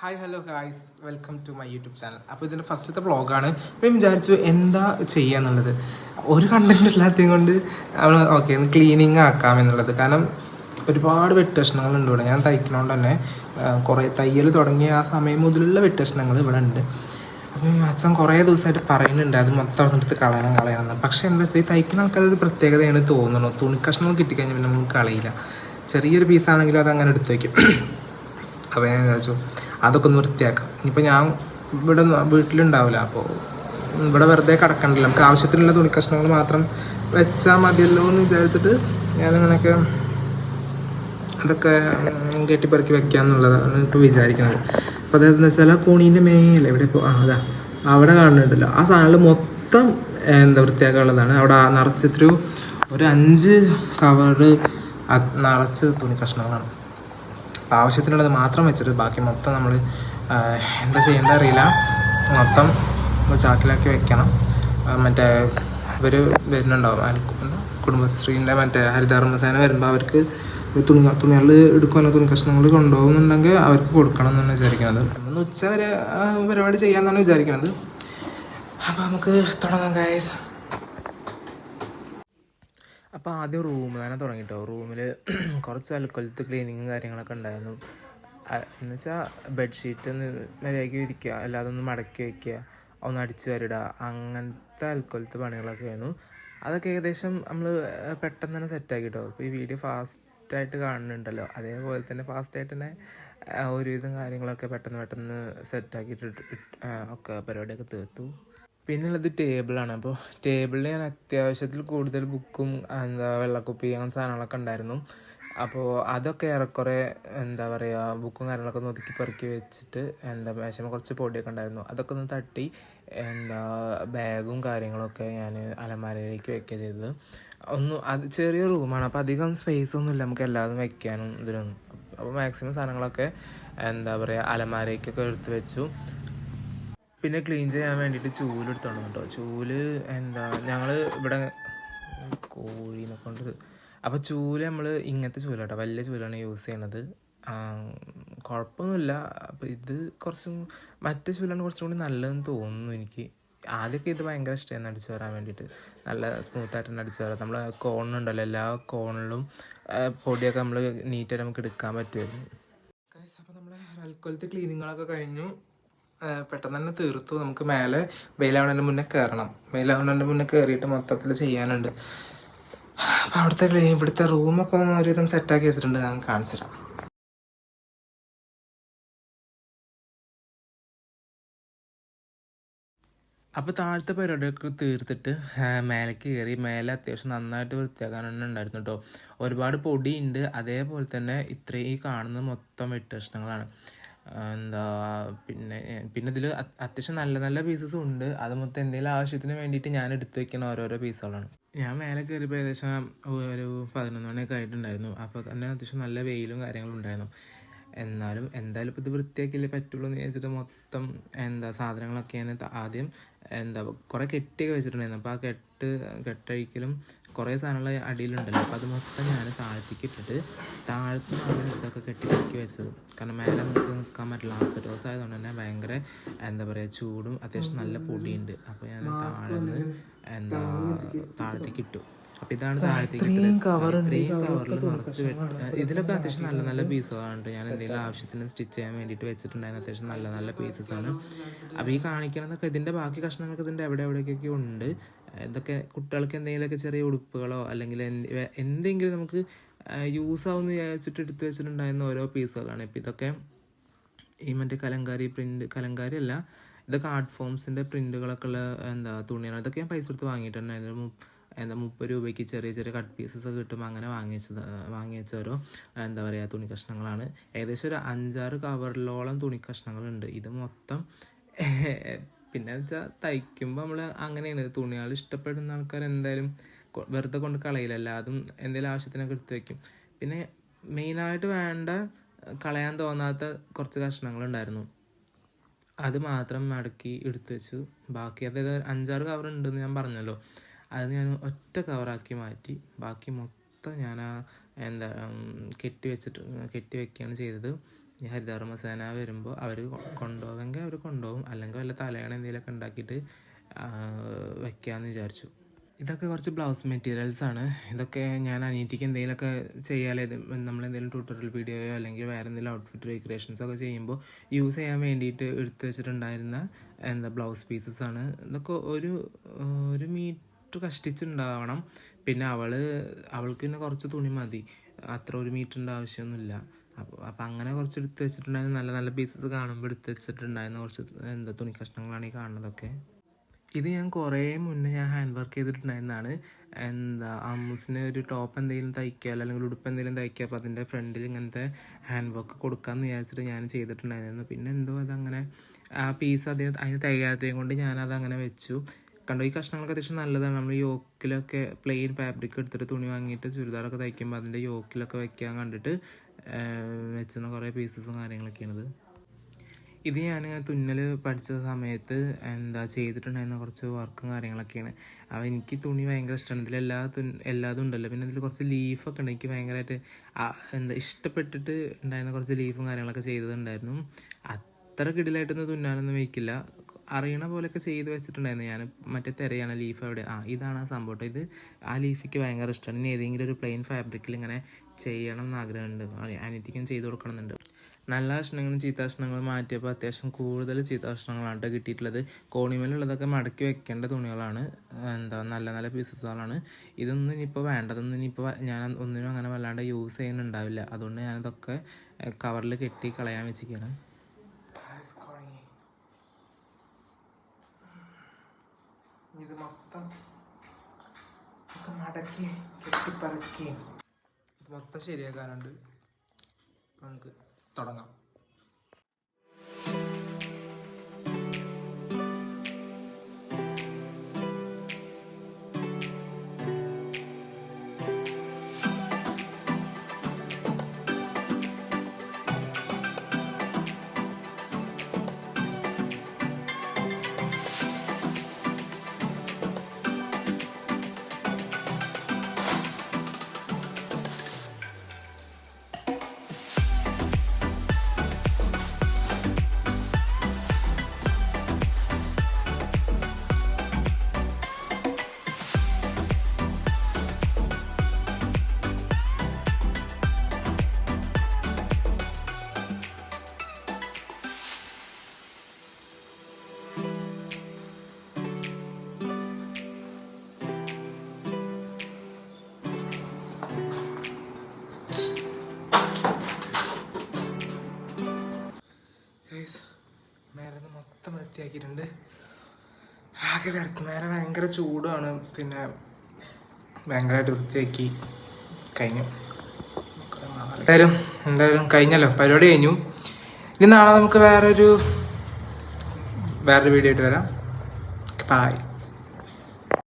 Hi hello guys, welcome to my YouTube channel. അപ്പോൾ ഇതിൻ്റെ ഫസ്റ്റത്തെ വ്ളോഗാണ്. അപ്പോൾ ഞാൻ വിചാരിച്ചു എന്താ ചെയ്യാന്നുള്ളത്. ഒരു കണ്ടൻറ് ഇല്ലാത്തതും കൊണ്ട് നമ്മൾ ഓക്കെ ഒന്ന് ക്ലീനിങ് ആക്കാം എന്നുള്ളത്. കാരണം ഒരുപാട് വെട്ടക്ഷണങ്ങളുണ്ട് ഇവിടെ. ഞാൻ തയ്ക്കണോണ്ട് തന്നെ കുറേ തയ്യൽ തുടങ്ങിയ ആ സമയം മുതലുള്ള വെട്ടക്ഷണങ്ങൾ ഇവിടെ ഉണ്ട്. അപ്പം അച്ഛൻ കുറേ ദിവസമായിട്ട് പറയുന്നുണ്ട് അത് മൊത്തം അവിടെ എടുത്ത് കളയണം. പക്ഷേ എന്താ വെച്ചാൽ ഈ തയ്ക്കുന്ന ആൾക്കാരൊരു പ്രത്യേകതയാണ് തോന്നുന്നു. തുണിക്കഷ്ണങ്ങൾ കിട്ടിക്കഴിഞ്ഞാൽ പിന്നെ നമുക്ക് കളയില്ല. ചെറിയൊരു പീസാണെങ്കിലും അത് അങ്ങനെ എടുത്ത് വയ്ക്കും. അപ്പോൾ ഞാൻ വിചാരിച്ചു അതൊക്കെ ഒന്ന് വൃത്തിയാക്കാം. ഇനിയിപ്പോൾ ഞാൻ ഇവിടെ വീട്ടിലുണ്ടാവില്ല, അപ്പോൾ ഇവിടെ വെറുതെ കിടക്കണ്ടല്ലോ, നമുക്ക് ആവശ്യത്തിനുള്ള തുണിക്കഷ്ണങ്ങൾ മാത്രം വെച്ചാൽ മതിയല്ലോ എന്ന് വിചാരിച്ചിട്ട് ഞാനിങ്ങനെയൊക്കെ അതൊക്കെ കെട്ടിപ്പെറുക്കി വെക്കാന്നുള്ളതാണ് ഇപ്പോൾ വിചാരിക്കുന്നത്. അപ്പോൾ അതെന്ന് വെച്ചാൽ ആ കോണീൻ്റെ മേലെ എവിടെ ഇപ്പോൾ അതാ അവിടെ കാണുന്നുണ്ടല്ലോ, ആ സാധനങ്ങൾ മൊത്തം എന്താ വൃത്തിയാക്കാനുള്ളതാണ്. അവിടെ നിറച്ചിട്ടൊരു 5 കവറ് നിറച്ച് തുണി കഷ്ണങ്ങളാണ്. ആവശ്യത്തിനുള്ളത് മാത്രം വെച്ചിട്ട് ബാക്കി മൊത്തം നമ്മൾ എന്താ ചെയ്യേണ്ടത് അറിയില്ല, മൊത്തം ചാക്കിലാക്കി വെക്കണം. മറ്റേ ഇവർ വരുന്നുണ്ടാവും, കുടുംബശ്രീൻ്റെ മറ്റേ ഹരിതകർമ്മസേന വരുമ്പോൾ അവർക്ക് തുണികൾ എടുക്കുമല്ലോ, തുണി കഷ്ണങ്ങൾ കൊണ്ടുപോകുന്നുണ്ടെങ്കിൽ അവർക്ക് കൊടുക്കണം എന്നാണ് വിചാരിക്കുന്നത്. ഒന്ന് ഉച്ച വരെ പരിപാടി ചെയ്യാമെന്നാണ് വിചാരിക്കുന്നത്. അപ്പോൾ നമുക്ക് തുടങ്ങാം ഗൈസ്. അപ്പോൾ ആദ്യം റൂം തന്നെ തുടങ്ങിട്ടോ. റൂമിൽ കുറച്ച് അൽക്കൊലത്ത് ക്ലീനിങ്ങും കാര്യങ്ങളൊക്കെ ഉണ്ടായിരുന്നു. എന്നുവെച്ചാൽ ബെഡ്ഷീറ്റ് മര്യാദയ്ക്ക് വിരിക്കുക, അല്ലാതെ ഒന്ന് മടക്കി വയ്ക്കുക, ഒന്ന് അടിച്ച് വരിടുക, അങ്ങനത്തെ അൽക്കൊലത്ത് പണികളൊക്കെ ആയിരുന്നു. അതൊക്കെ ഏകദേശം നമ്മൾ പെട്ടെന്ന് തന്നെ സെറ്റാക്കിട്ടോ. ഇപ്പോൾ ഈ വീഡിയോ ഫാസ്റ്റായിട്ട് കാണുന്നുണ്ടല്ലോ, അതേപോലെ തന്നെ ഫാസ്റ്റായിട്ട് തന്നെ ഒരുവിധം കാര്യങ്ങളൊക്കെ പെട്ടെന്ന് സെറ്റാക്കിയിട്ട് ഒക്കെ പരിപാടിയൊക്കെ തീർത്തു. പിന്നുള്ളത് ടേബിളാണ്. അപ്പോൾ ടേബിളിൽ ഞാൻ അത്യാവശ്യത്തിൽ കൂടുതൽ ബുക്കും വെള്ളക്കുപ്പി അങ്ങനെ സാധനങ്ങളൊക്കെ ഉണ്ടായിരുന്നു. അപ്പോൾ അതൊക്കെ ഏറെക്കുറെ ബുക്കും കാര്യങ്ങളൊക്കെ ഒന്ന് ഒതുക്കി പെറുക്കി വെച്ചിട്ട് മേശമ കുറച്ച് പൊടിയൊക്കെ ഉണ്ടായിരുന്നു, അതൊക്കെ ഒന്ന് തട്ടി ബാഗും കാര്യങ്ങളൊക്കെ ഞാൻ അലമാരയിലേക്ക് വെക്കുക ചെയ്തത്. അത് ചെറിയ റൂമാണ്, അപ്പോൾ അധികം സ്പേസ് ഒന്നുമില്ല നമുക്ക് എല്ലാതും വെക്കാനും ഇതിനൊന്നും. അപ്പോൾ മാക്സിമം സാധനങ്ങളൊക്കെ അലമാരയ്ക്കൊക്കെ എടുത്ത് വെച്ചു. പിന്നെ ക്ലീൻ ചെയ്യാൻ വേണ്ടിയിട്ട് ചൂലെടുത്തോണ്ട് കേട്ടോ. ചൂല് ഞങ്ങൾ ഇവിടെ കോഴീനെ കൊണ്ട്, അപ്പോൾ ചൂല് നമ്മൾ ഇങ്ങനത്തെ ചൂലാട്ടോ, വലിയ ചൂലാണ് യൂസ് ചെയ്യണത്. കുഴപ്പമൊന്നുമില്ല. അപ്പോൾ ഇത് കുറച്ചും മറ്റേ ചൂലാണ് കുറച്ചും കൂടി നല്ലതെന്ന് തോന്നുന്നു എനിക്ക്. ആദ്യമൊക്കെ ഇത് ഭയങ്കര ഇഷ്ടമായിരുന്നു അടിച്ചു വരാൻ വേണ്ടിയിട്ട്, നല്ല സ്മൂത്തായിട്ട് തന്നെ അടിച്ചു വരാം. നമ്മൾ കോണുണ്ടല്ലോ, എല്ലാ കോണിലും പൊടിയൊക്കെ നമ്മൾ നീറ്റായിട്ട് നമുക്ക് എടുക്കാൻ പറ്റുമായിരുന്നു. അപ്പോൾ നമ്മുടെ അൽക്കൊലത്തെ ക്ലീനിങ്ങുകളൊക്കെ കഴിഞ്ഞു, പെട്ടെന്ന് തന്നെ തീർത്തു. നമുക്ക് മേലെ വെയിലാവുന്നതിന് മുന്നേ കയറണം. വെയിലാവുന്നതിന് മുന്നേ കയറിയിട്ട് മൊത്തത്തിൽ ചെയ്യാനുണ്ട്. അപ്പോൾ ഇവിടുത്തെ റൂമൊക്കെ ഒരുവിധം സെറ്റാക്കി വെച്ചിട്ടുണ്ട്, ഞാൻ കാണിച്ചു തരാം. അപ്പോൾ താഴത്തെ പരിപാടിയൊക്കെ തീർത്തിട്ട് മേലേക്ക് കയറി. മേലെ അത്യാവശ്യം നന്നായിട്ട് വൃത്തിയാക്കാൻ തന്നെ ഉണ്ടായിരുന്നു കേട്ടോ. ഒരുപാട് പൊടിയുണ്ട്, അതേപോലെ തന്നെ ഈ കാണുന്നത് മൊത്തം വെട്ടകഷ്ണങ്ങളാണ്. പിന്നെ ഇതിൽ അത്യാവശ്യം നല്ല പീസസും ഉണ്ട്. അത് മൊത്തം എന്തെങ്കിലും ആവശ്യത്തിന് വേണ്ടിയിട്ട് ഞാൻ എടുത്ത് വയ്ക്കുന്ന ഓരോരോ പീസുകളാണ്. ഞാൻ മേലെ കയറിയപ്പോൾ ഏകദേശം ഒരു 11 മണിയൊക്കെ ആയിട്ടുണ്ടായിരുന്നു. അപ്പോൾ തന്നെ അത്യാവശ്യം നല്ല വെയിലും കാര്യങ്ങളും ഉണ്ടായിരുന്നു. എന്തായാലും ഇപ്പോൾ ഇത് വൃത്തിയാക്കിയല്ലേ പറ്റുള്ളൂ എന്ന് വിചാരിച്ചിട്ട് മൊത്തം സാധനങ്ങളൊക്കെ ഞാൻ ആദ്യം കുറേ കെട്ടിയൊക്കെ വെച്ചിട്ടുണ്ടായിരുന്നു. അപ്പോൾ ആ കെട്ടഴിക്കലും കുറേ സാധനങ്ങൾ അടിയിലുണ്ടല്ലോ, അപ്പോൾ അത് മൊത്തം ഞാൻ താഴത്തേക്ക് ഇട്ടിട്ട് താഴത്തുനിന്നാണ് ഇതൊക്കെ കെട്ടി വെച്ചത്. കാരണം മേലെ നമുക്ക് നിൽക്കാൻ പറ്റില്ല, ആസ്പെറ്റോസ് ആയതുകൊണ്ട് തന്നെ ഭയങ്കര ചൂടും അത്യാവശ്യം നല്ല പൊടിയുണ്ട്. അപ്പോൾ ഞാൻ താഴത്തേക്ക് ഇട്ടു. അപ്പോൾ ഇതാണ് താഴത്തേക്ക് ഇട്ടത്. ഇത്രയും കവറിൽ നിറച്ച് ഇതിലൊക്കെ അത്യാവശ്യം നല്ല പീസുകളാണ്. ഞാൻ എന്തെങ്കിലും ആവശ്യത്തിന് സ്റ്റിച്ച് ചെയ്യാൻ വേണ്ടിയിട്ട് വെച്ചിട്ടുണ്ടായിരുന്നു. അത്യാവശ്യം നല്ല പീസസാണ്. അപ്പോൾ ഈ കാണിക്കണമെന്നൊക്കെ ഇതിൻ്റെ ബാക്കി കഷ്ണങ്ങളൊക്കെ ഇതിൻ്റെ എവിടെയൊക്കെ ഉണ്ട്. ഇതൊക്കെ കുട്ടികൾക്ക് എന്തെങ്കിലുമൊക്കെ ചെറിയ ഉടുപ്പുകളോ അല്ലെങ്കിൽ എന്തെങ്കിലും നമുക്ക് യൂസ് ആവുമെന്ന് വിചാരിച്ചിട്ട് എടുത്ത് വെച്ചിട്ടുണ്ടായിരുന്ന ഓരോ പീസുകളാണ്. ഇപ്പോൾ ഇതൊക്കെ ഈ മറ്റേ കലങ്കാരി അല്ല, ഇതൊക്കെ ആർട്ട് ഫോംസിൻ്റെ പ്രിൻ്റുകളൊക്കെ ഉള്ള തുണിയാണ്. ഇതൊക്കെ ഞാൻ പൈസ കൊടുത്ത് വാങ്ങിയിട്ടുണ്ടായിരുന്നു. 30 രൂപയ്ക്ക് ചെറിയ കട്ട് പീസസ് ഒക്കെ കിട്ടുമ്പോൾ അങ്ങനെ വാങ്ങിവെച്ച ഓരോ തുണി കഷ്ണങ്ങളാണ്. ഏകദേശം ഒരു 5-6 കവറിലോളം തുണി കഷ്ണങ്ങളുണ്ട്. ഇത് മൊത്തം പിന്നെ വെച്ചാൽ തയ്ക്കുമ്പോൾ നമ്മൾ അങ്ങനെയാണ്, തുണികൾ ഇഷ്ടപ്പെടുന്ന ആൾക്കാർ എന്തായാലും വെറുതെ കൊണ്ട് കളയില്ല, അതും എന്തെങ്കിലും ആവശ്യത്തിനൊക്കെ എടുത്ത് വയ്ക്കും. പിന്നെ മെയിനായിട്ട് കളയാൻ തോന്നാത്ത കുറച്ച് കഷ്ണങ്ങളുണ്ടായിരുന്നു, അത് മാത്രം മടക്കി എടുത്ത് വെച്ചു. ബാക്കി അതായത് 5-6 കവർ ഉണ്ടെന്ന് ഞാൻ പറഞ്ഞല്ലോ, അത് ഞാൻ ഒറ്റ കവറാക്കി മാറ്റി. ബാക്കി മൊത്തം ഞാൻ കെട്ടി വെക്കുകയാണ് ചെയ്തത്. ഈ ഹരിതകർമ്മ സേന വരുമ്പോൾ അവർ കൊണ്ടുപോകുമെങ്കിൽ അവർ കൊണ്ടുപോകും, അല്ലെങ്കിൽ വല്ല തലയണ എന്തെങ്കിലുമൊക്കെ ഉണ്ടാക്കിയിട്ട് വെക്കാമെന്ന് വിചാരിച്ചു. ഇതൊക്കെ കുറച്ച് ബ്ലൗസ് മെറ്റീരിയൽസ് ആണ്. ഇതൊക്കെ ഞാൻ അനിയത്തിക്ക് എന്തെങ്കിലുമൊക്കെ ചെയ്യാതെ നമ്മളെന്തെങ്കിലും ട്യൂട്ടോറിയൽ വീഡിയോയോ അല്ലെങ്കിൽ വേറെ എന്തെങ്കിലും ഔട്ട്ഫിറ്റ് ഡെക്കറേഷൻസ് ഒക്കെ ചെയ്യുമ്പോൾ യൂസ് ചെയ്യാൻ വേണ്ടിയിട്ട് എടുത്തു വെച്ചിട്ടുണ്ടായിരുന്ന ബ്ലൗസ് പീസസ് ആണ്. ഇതൊക്കെ ഒരു മീറ്റർ കഷ്ടിച്ചുണ്ടാവണം. പിന്നെ അവൾക്ക് പിന്നെ കുറച്ച് തുണി മതി, അത്ര 1 മീറ്ററിൻ്റെ ആവശ്യമൊന്നുമില്ല. അപ്പം അങ്ങനെ കുറച്ച് എടുത്ത് വെച്ചിട്ടുണ്ടായിരുന്നു. നല്ല നല്ല പീസസ് കാണുമ്പോൾ എടുത്ത് വെച്ചിട്ടുണ്ടായിരുന്ന കുറച്ച് തുണി കഷ്ണങ്ങളാണ് ഈ കാണുന്നതൊക്കെ. ഇത് ഞാൻ കുറേ മുന്നേ ഹാൻഡ് വർക്ക് ചെയ്തിട്ടുണ്ടായിരുന്നതാണ്. അമ്മൂസിന് ഒരു ടോപ്പ് എന്തെങ്കിലും തയ്ക്കുക അല്ലെങ്കിൽ ഉടുപ്പ് എന്തെങ്കിലും തയ്ക്കുക, അപ്പോൾ അതിൻ്റെ ഫ്രണ്ടിൽ ഇങ്ങനത്തെ ഹാൻഡ് വർക്ക് കൊടുക്കാമെന്ന് വിചാരിച്ചിട്ട് ഞാൻ ചെയ്തിട്ടുണ്ടായിരുന്നു. പിന്നെ അതങ്ങനെ ആ പീസ് അതിന് തികയാത്തതും കൊണ്ട് ഞാനതങ്ങനെ വെച്ചു. കണ്ടോ, ഈ കഷ്ണങ്ങളൊക്കെ അത്യാവശ്യം നല്ലതാണ്. നമ്മൾ യോക്കിലൊക്കെ പ്ലെയിൻ ഫാബ്രിക് എടുത്തിട്ട് തുണി വാങ്ങിയിട്ട് ചുരിദാറൊക്കെ തയ്ക്കുമ്പോൾ അതിൻ്റെ യോക്കിലൊക്കെ വയ്ക്കാൻ കണ്ടിട്ട് വെച്ചുന്ന കുറേ പീസസും കാര്യങ്ങളൊക്കെയാണിത്. ഇത് ഞാൻ തുന്നൽ പഠിച്ച സമയത്ത് ചെയ്തിട്ടുണ്ടായിരുന്ന കുറച്ച് വർക്കും കാര്യങ്ങളൊക്കെയാണ്. അപ്പോൾ എനിക്ക് തുണി ഭയങ്കര ഇഷ്ടമാണ്. ഇതിൽ എല്ലാതും ഉണ്ടല്ലോ. പിന്നെ ഇതിൽ കുറച്ച് ലീഫൊക്കെ ഉണ്ട്. എനിക്ക് ഭയങ്കരമായിട്ട് ഇഷ്ടപ്പെട്ടിട്ട് ഉണ്ടായിരുന്ന കുറച്ച് ലീഫും കാര്യങ്ങളൊക്കെ ചെയ്തതുണ്ടായിരുന്നു. അത്ര കിടിലായിട്ടൊന്നും തുന്നാനൊന്നും വയ്ക്കില്ല, അറിയണ പോലെയൊക്കെ ചെയ്ത് വെച്ചിട്ടുണ്ടായിരുന്നു ഞാൻ. മറ്റേ തിരയാണ് ലീഫ് എവിടെ, ഇതാണ് ആ സംഭവം. ഇത് ആ ലീഫിക്ക് ഭയങ്കര ഇഷ്ടമാണ്. ഇനി ഏതെങ്കിലും ഒരു പ്ലെയിൻ ഫാബ്രിക്കിൽ ഇങ്ങനെ ചെയ്യണം എന്ന് ആഗ്രഹമുണ്ട്. അനിയത്തിക്കും ചെയ്ത് കൊടുക്കണമെന്നുണ്ട്. നല്ല കഷ്ണങ്ങളും ചീത്ത കഷ്ണങ്ങളും മാറ്റിയപ്പോൾ അത്യാവശ്യം കൂടുതൽ ചീത്ത കഷ്ണങ്ങളാണ് കിട്ടിയിട്ടുള്ളത്. കോണിമേലുള്ളതൊക്കെ മടക്കി വെക്കേണ്ട തുണികളാണ്, നല്ല നല്ല പീസസുകളാണ്. ഇതൊന്നും ഇനിയിപ്പോൾ വേണ്ടതൊന്നും ഇനിയിപ്പോൾ ഞാൻ ഒന്നിനും അങ്ങനെ വല്ലാണ്ട് യൂസ് ചെയ്യുന്നുണ്ടാവില്ല. അതുകൊണ്ട് ഞാനിതൊക്കെ കവറിൽ കെട്ടി കളയാൻ വെച്ചിരിക്കുകയാണ്. ഇത് മൊത്തം മടക്കി കെട്ടിപ്പറക്കി ഇത് മൊത്തം ശരിയാക്കാനുണ്ട്. നമുക്ക് തുടങ്ങാം. മേലെ മൊത്തം വൃത്തിയാക്കിയിട്ടുണ്ട്. ആകെ മേലെ ഭയങ്കര ചൂടാണ്. പിന്നെ ഭയങ്കരമായിട്ട് വൃത്തിയാക്കി കഴിഞ്ഞു. എന്തായാലും കഴിഞ്ഞല്ലോ, പരിപാടി കഴിഞ്ഞു. ഇനി നാളെ നമുക്ക് വേറൊരു വീഡിയോ ആയിട്ട് വരാം. ബൈ.